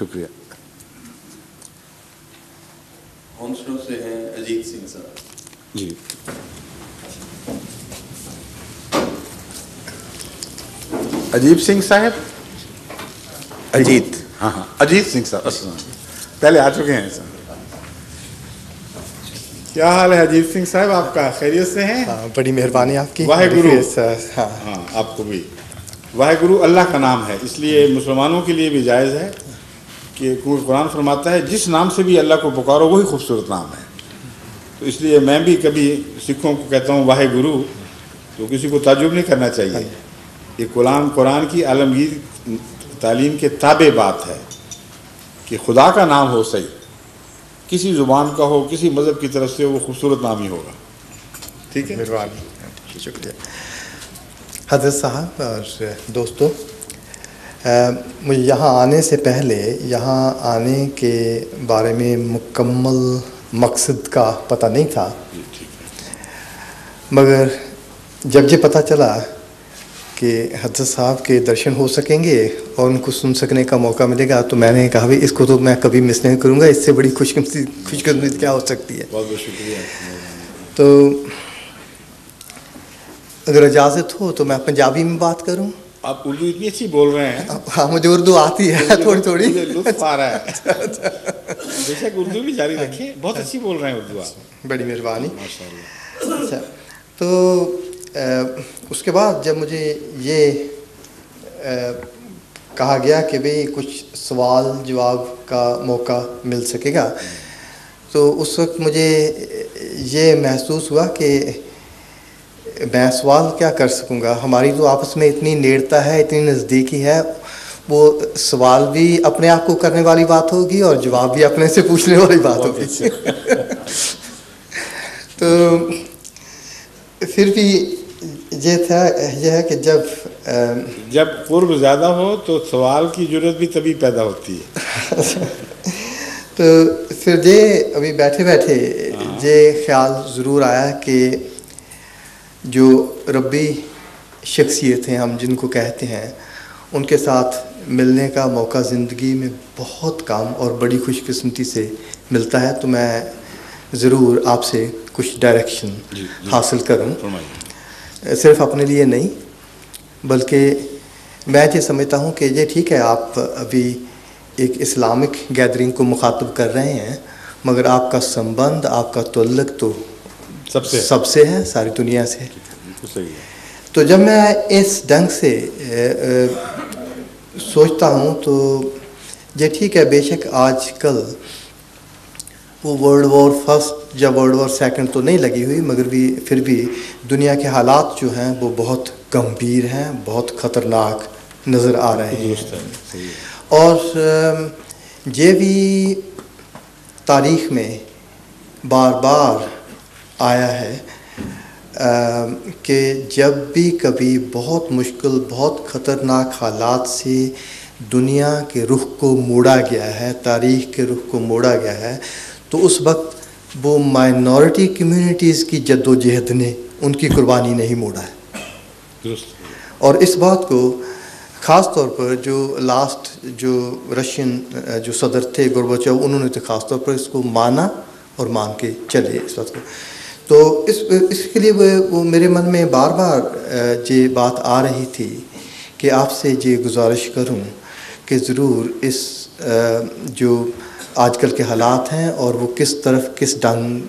शुक्रिया। हौंसलों से हैं अजीत सिंह साहब जी। अजीब सिंह साहब, अजीत, हाँ हाँ अजीत सिंह साहब, पहले आ चुके हैं सर। क्या हाल है अजीत सिंह साहब आपका, खैरियत से हैं? हाँ, बड़ी मेहरबानी आपकी। वाहेगुरु। हाँ हाँ आपको भी। वाहेगुरु अल्लाह का नाम है, इसलिए मुसलमानों के लिए भी जायज़ है कि कुरान फरमाता है जिस नाम से भी अल्लाह को पुकारो वही खूबसूरत नाम है। तो इसलिए मैं भी कभी सिखों को कहता हूँ वाहेगुरु, तो किसी को ताज्जुब नहीं करना चाहिए। ये कुरान की आलमगीर तालीम के ताबे बात है कि खुदा का नाम हो सही, किसी ज़ुबान का हो, किसी मज़हब की तरफ से, वो खूबसूरत नाम ही होगा। ठीक है, मेहरबानी, शुक्रिया। हज़रत साहब और दोस्तों, मुझे यहाँ आने से पहले, यहाँ आने के बारे में मुकम्मल मकसद का पता नहीं था, मगर जब ये पता चला कि हज़रत साहब के दर्शन हो सकेंगे और उनको सुन सकने का मौका मिलेगा, तो मैंने कहा भाई इसको तो मैं कभी मिस नहीं करूँगा, इससे बड़ी खुशकिस्मती क्या हो सकती है। बहुत बहुत शुक्रिया। तो अगर इजाज़त हो तो मैं पंजाबी में बात करूं। आप उर्दू इतनी अच्छी बोल रहे हैं। हाँ, मुझे उर्दू आती है थोड़ी थोड़ी। मुझे लुत्फ़ आ रहा है। बेशक उर्दू भी जारी रखें, बहुत अच्छी बोल रहे हैं उर्दू आप। बड़ी मेहरबानी, माशाल्लाह। अच्छा, तो उसके बाद जब मुझे ये कहा गया कि भाई कुछ सवाल जवाब का मौका मिल सकेगा, तो उस वक्त मुझे ये महसूस हुआ कि मैं सवाल क्या कर सकूँगा। हमारी तो आपस में इतनी नेड़ता है, इतनी नज़दीकी है, वो सवाल भी अपने आप को करने वाली बात होगी और जवाब भी अपने से पूछने वाली बात होगी। तो फिर भी यह है कि जब कुर्ब ज़्यादा हो तो सवाल की ज़रूरत भी तभी पैदा होती है। तो फिर ये अभी बैठे बैठे ये ख्याल ज़रूर आया कि जो रब्बी शख्सियत हैं हम जिनको कहते हैं, उनके साथ मिलने का मौका ज़िंदगी में बहुत कम और बड़ी खुशकिस्मती से मिलता है। तो मैं ज़रूर आपसे कुछ डायरेक्शन हासिल करूं, सिर्फ अपने लिए नहीं, बल्कि मैं ये समझता हूं कि ये ठीक है आप अभी एक इस्लामिक गैदरिंग को मुखातब कर रहे हैं, मगर आपका संबंध, आपका तअल्लुक़ तो सबसे है, सारी दुनिया से। तो जब मैं इस ढंग से सोचता हूँ तो ये ठीक है, बेशक आजकल वो वर्ल्ड वॉर फर्स्ट या वर्ल्ड वॉर सेकंड तो नहीं लगी हुई, मगर भी फिर भी दुनिया के हालात जो हैं वो बहुत गंभीर हैं, बहुत ख़तरनाक नज़र आ रहे हैं। और ये भी तारीख़ में बार बार आया है कि जब भी कभी बहुत मुश्किल, बहुत ख़तरनाक हालात से दुनिया के रुख को मोड़ा गया है, तारीख़ के रुख को मोड़ा गया है, तो उस वक्त वो माइनॉरिटी कम्युनिटीज़ की जद्दोजहद ने उनकी कुर्बानी नहीं मोड़ा है। और इस बात को ख़ास तौर पर जो रशियन जो सदर थे गोर्बाचोव, उन्होंने तो ख़ास तौर पर इसको माना और मान के चले इस बात को। तो इसके लिए वो मेरे मन में बार बार ये बात आ रही थी कि आपसे ये गुजारिश करूं कि ज़रूर इस जो आजकल के हालात हैं और वो किस तरफ, किस ढंग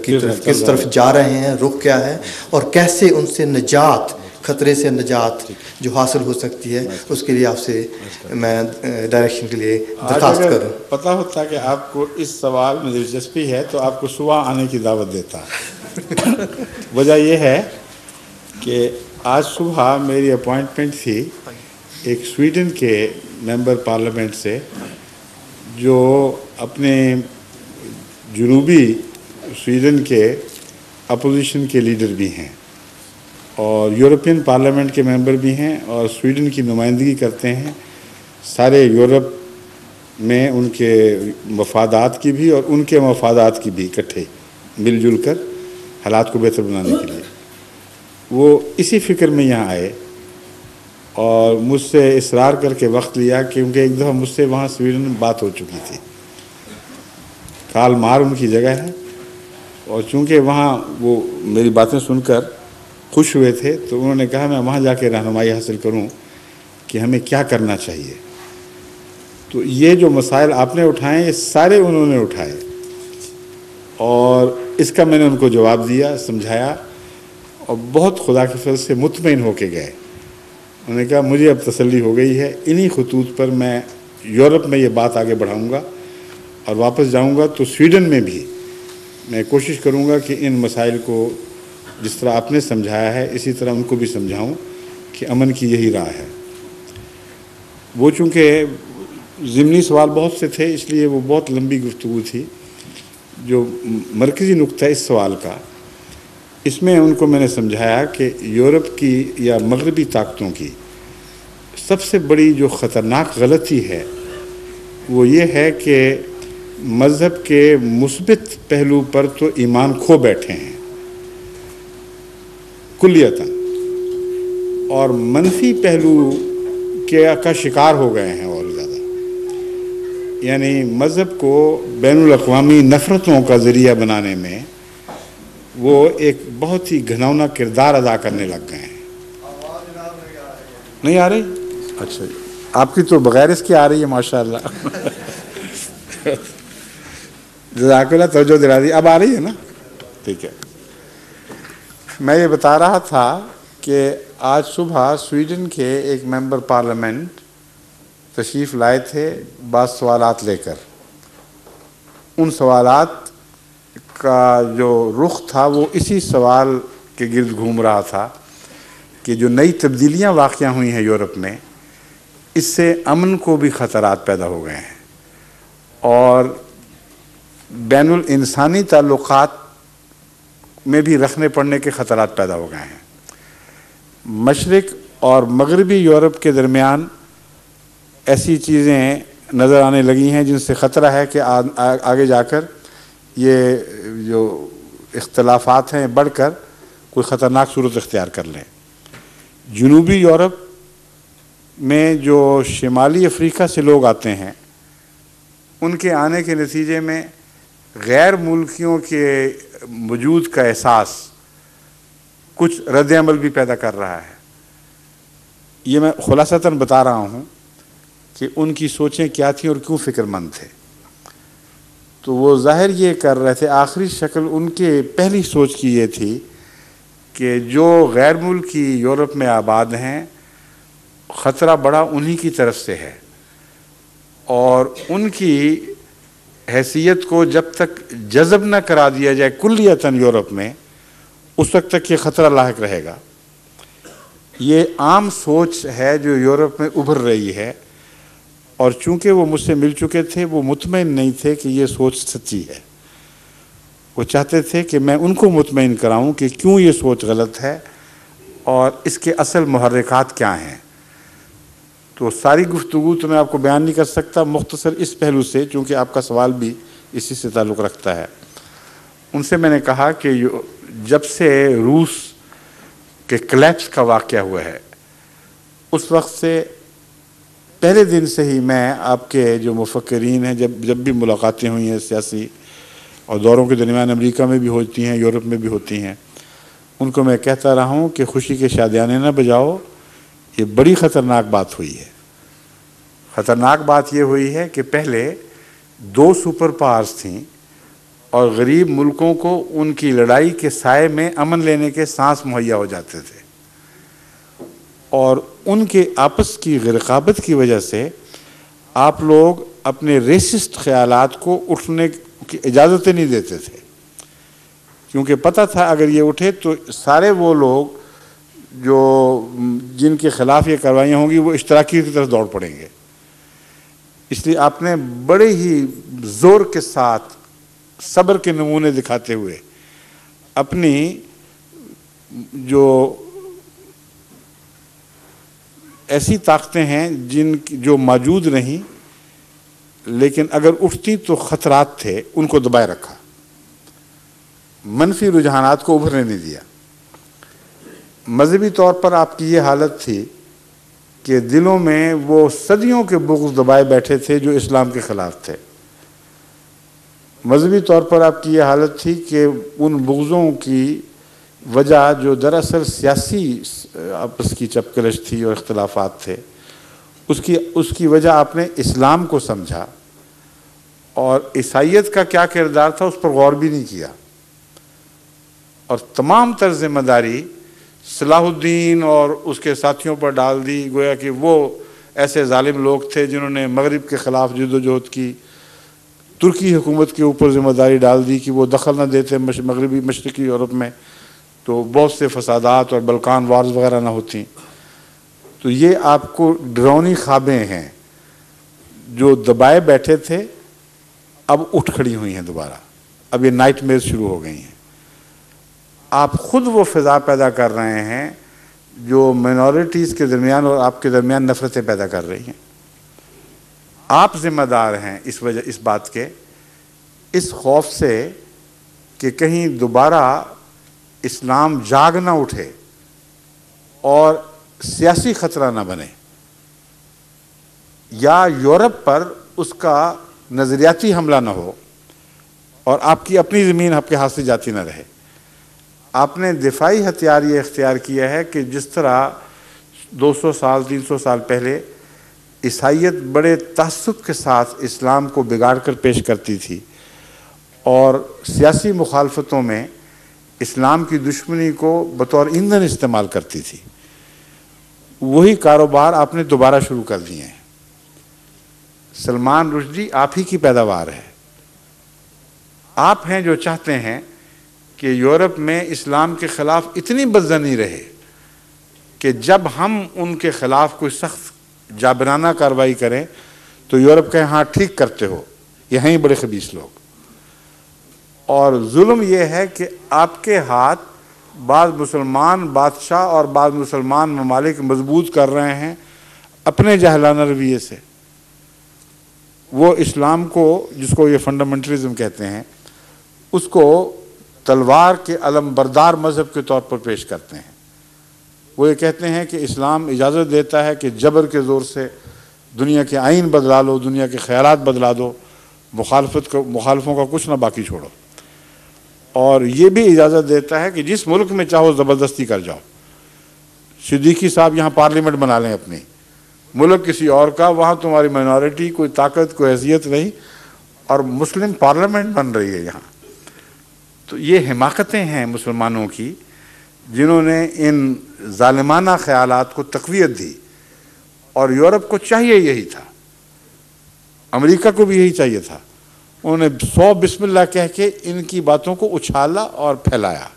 की तरफ, किस तरफ जा रहे हैं, रुख क्या है और कैसे उनसे निजात, ख़तरे से निजात जो हासिल हो सकती है, उसके लिए आपसे मैं डायरेक्शन के लिए दरख्वास्त करूँ। पता होता कि आपको इस सवाल में दिलचस्पी है तो आपको सुबह आने की दावत देता। वजह यह है कि आज सुबह मेरी अपॉइंटमेंट थी एक स्वीडन के मेंबर पार्लियामेंट से, जो अपने जनूबी स्वीडन के अपोजिशन के लीडर भी हैं और यूरोपियन पार्लियामेंट के मेंबर भी हैं और स्वीडन की नुमाइंदगी करते हैं सारे यूरोप में, उनके मफादात की भी और उनके मफादात की भी, इकट्ठे मिलजुल कर हालात को बेहतर बनाने के लिए। वो इसी फ़िक्र में यहाँ आए और मुझसे इसरार करके वक्त लिया, क्योंकि एक दफ़ा मुझसे वहाँ स्वीडन में बात हो चुकी थी। कालमार उनकी जगह है, और चूँकि वहाँ वो मेरी बातें सुनकर खुश हुए थे, तो उन्होंने कहा मैं वहाँ जाके रहनुमाई हासिल करूँ कि हमें क्या करना चाहिए। तो ये जो मसाइल आपने उठाए, ये सारे उन्होंने उठाए, और इसका मैंने उनको जवाब दिया, समझाया, और बहुत खुदा के फजल से मुतमईन होके गए। उन्होंने कहा मुझे अब तसल्ली हो गई है, इन्हीं खतूत पर मैं यूरोप में ये बात आगे बढ़ाऊँगा, और वापस जाऊँगा तो स्वीडन में भी मैं कोशिश करूँगा कि इन मसाइल को जिस तरह आपने समझाया है, इसी तरह उनको भी समझाऊँ कि अमन की यही राह है। वो चूँकि ज़िमनी सवाल बहुत से थे, इसलिए वो बहुत लंबी गुफ्तगू थी। जो मरकज़ी नुक्ता इस सवाल का, इसमें उनको मैंने समझाया कि यूरोप की या मगरबी ताकतों की सबसे बड़ी जो ख़तरनाक गलती है वो ये है कि मज़हब के मुस्बित पहलू पर तो ईमान खो बैठे हैं कुल्लियतन, और मनफी पहलू का शिकार हो गए हैं और ज़्यादा। यानी मज़हब को बैनुल अक़वामी नफ़रतों का ज़रिया बनाने में वो एक बहुत ही घिनौना किरदार अदा करने लग गए हैं। नहीं आ रही? अच्छा, आपकी तो बग़ैर इसकी आ रही है माशाअल्लाह। जज़ाकल्लाह, तवज्जो दिला दी। अब आ रही है ना? ठीक है। मैं ये बता रहा था कि आज सुबह स्वीडन के एक मेंबर पार्लियामेंट तशरीफ़ लाए थे बात सवालात लेकर। उन सवालात का जो रुख था वो इसी सवाल के गिर्द घूम रहा था कि जो नई तब्दीलियाँ वाक़या हुई हैं यूरोप में, इससे अमन को भी ख़तरात पैदा हो गए हैं और बैनुल इंसानी ताल्लुक़ात में भी रखने पड़ने के ख़तरात पैदा हो गए हैं। मशरिक़ और मगरबी यूरोप के दरमियान ऐसी चीज़ें नज़र आने लगी हैं जिनसे ख़तरा है कि आगे जाकर ये जो इख्तलाफात हैं बढ़कर कोई ख़तरनाक सूरत इख्तियार कर लें। जनूबी यूरोप में जो शिमाली अफ्रीका से लोग आते हैं, उनके आने के नतीजे में गैर मुल्कियों के वजूद का एहसास कुछ रद्द-ए-अमल भी पैदा कर रहा है। ये मैं खुलासतन बता रहा हूँ कि उनकी सोचें क्या थीं और क्यों फ़िक्रमंद थे। तो वो ज़ाहिर ये कर रहे थे, आखिरी शक्ल उनके पहली सोच की ये थी कि जो गैर मुल्की यूरोप में आबाद हैं, ख़तरा बड़ा उन्हीं की तरफ से है, और उनकी हैसियत को जब तक जज़ब न करा दिया जाए कुल्लियतन यूरोप में, उस वक्त तक ये ख़तरा लाहिक रहेगा। ये आम सोच है जो यूरोप में उभर रही है, और चूँकि वो मुझसे मिल चुके थे, वो मुतमईन नहीं थे कि ये सोच सच्ची है। वो चाहते थे कि मैं उनको मुतमईन कराऊं कि क्यों ये सोच गलत है और इसके असल मुहर्रिकात क्या हैं। तो सारी गुफ्तगू तो मैं आपको बयान नहीं कर सकता, मुख्तसर इस पहलू से, चूँकि आपका सवाल भी इसी से ताल्लुक़ रखता है। उनसे मैंने कहा कि जब से रूस के कलेप्स का वाक़या हुआ है, उस वक्त से पहले दिन से ही मैं आपके जो मुफ़क्किरीन हैं, जब भी मुलाकातें हुई हैं सियासी और दौरों के दरमियान, अमेरिका में भी होती हैं, यूरोप में भी होती हैं, उनको मैं कहता रहा हूँ कि खुशी के शादियाने न बजाओ, ये बड़ी ख़तरनाक बात हुई है। ख़तरनाक बात ये हुई है कि पहले 2 सुपर पावर्स थीं और गरीब मुल्कों को उनकी लड़ाई के साए में अमन लेने के सांस मुहैया हो जाते थे, और उनके आपस की गिरकाबत की वजह से आप लोग अपने रेसिस्ट ख़यालात को उठने की इजाज़त नहीं देते थे, क्योंकि पता था अगर ये उठे तो सारे वो लोग जो जिनके ख़िलाफ़ ये कार्रवाइयाँ होंगी वो इश्तराकी की तरफ दौड़ पड़ेंगे। इसलिए आपने बड़े ही ज़ोर के साथ सब्र के नमूने दिखाते हुए अपनी जो ऐसी ताकतें हैं जो मौजूद नहीं, लेकिन अगर उठती तो ख़तरात थे, उनको दबाए रखा, मनफी रुझानात को उभरने नहीं दिया। मजहबी तौर पर आपकी ये हालत थी कि दिलों में वो सदियों के बुग़्ज़ दबाए बैठे थे जो इस्लाम के ख़िलाफ़ थे। मजहबी तौर पर आपकी ये हालत थी कि उन बुग़्ज़ों की वजह जो दरअसल सियासी आपस की चपकलश थी और इख्तिलाफात थे, उसकी वजह आपने इस्लाम को समझा और ईसाइयत का क्या किरदार था उस पर गौर भी नहीं किया, और तमाम तर ज़िम्मेदारी सलाहुद्दीन और उसके साथियों पर डाल दी, गोया कि वो ऐसे जालिम लोग थे जिन्होंने मगरिब के ख़िलाफ़ जदोजहद की। तुर्की हुकूमत के ऊपर ज़िम्मेदारी डाल दी कि वो दखल न देते मगरबी मशरक़ी यूरोप में, तो बहुत से फसादात और बल्कान वार्स वगैरह ना होती। तो ये आपको डरावनी ख्वाबें हैं जो दबाए बैठे थे, अब उठ खड़ी हुई हैं दोबारा, अब ये नाइटमेयर शुरू हो गई हैं। आप ख़ुद वो फ़िज़ा पैदा कर रहे हैं जो मिनॉरिटीज़ के दरमियान और आपके दरमियान नफ़रतें पैदा कर रही हैं। आप ज़िम्मेदार हैं इस बात के, इस खौफ से कि कहीं दोबारा इस्लाम जाग ना उठे और सियासी ख़तरा ना बने, या यूरोप पर उसका नज़रियाती हमला ना हो और आपकी अपनी ज़मीन आपके हाथ से जाती ना रहे। आपने दिफाई हथियार ये इख्तियार किया है कि जिस तरह 200 साल 300 साल पहले ईसाइयत बड़े तअस्सुब के साथ इस्लाम को बिगाड़ कर पेश करती थी और सियासी मुखालफतों में इस्लाम की दुश्मनी को बतौर ईंधन इस्तेमाल करती थी, वही कारोबार आपने दोबारा शुरू कर दिए हैं। सलमान रुश्दी आप ही की पैदावार है। आप हैं जो चाहते हैं कि यूरोप में इस्लाम के ख़िलाफ़ इतनी बदज़नी रहे कि जब हम उनके ख़िलाफ़ कोई सख्त जाबराना कार्रवाई करें तो यूरोप कहे हाँ ठीक करते हो, ये हैं ही बड़े खबीस लोग। और जुल्म यह है कि आपके हाथ बाद मुसलमान बादशाह और बाद मुसलमान ममालिक मजबूत कर रहे हैं अपने जहलाना रवैये से। वो इस्लाम को, जिसको ये फंडामेंटलिज्म कहते हैं, उसको तलवार के अलम बरदार मज़हब के तौर पर पेश करते हैं। वो ये कहते हैं कि इस्लाम इजाज़त देता है कि जबर के ज़ोर से दुनिया के आइन बदला लो, दुनिया के ख़यालात बदला दो, मुखालफों का कुछ ना बाकी छोड़ो। और ये भी इजाज़त देता है कि जिस मुल्क में चाहो ज़बरदस्ती कर जाओ। सिद्दीकी साहब यहाँ पार्लियामेंट बना लें अपनी, मुल्क किसी और का, वहाँ तुम्हारी माइनॉरिटी कोई ताकत कोई हैसियत नहीं, और मुस्लिम पार्लियामेंट बन रही है यहाँ। तो ये हिमाकतें हैं मुसलमानों की जिन्होंने इन जालिमाना ख़यालात को तक़वियत दी, और यूरोप को चाहिए यही था, अमेरिका को भी यही चाहिए था। उन्होंने 100 बिस्मिल्लाह कह के इनकी बातों को उछाला और फैलाया।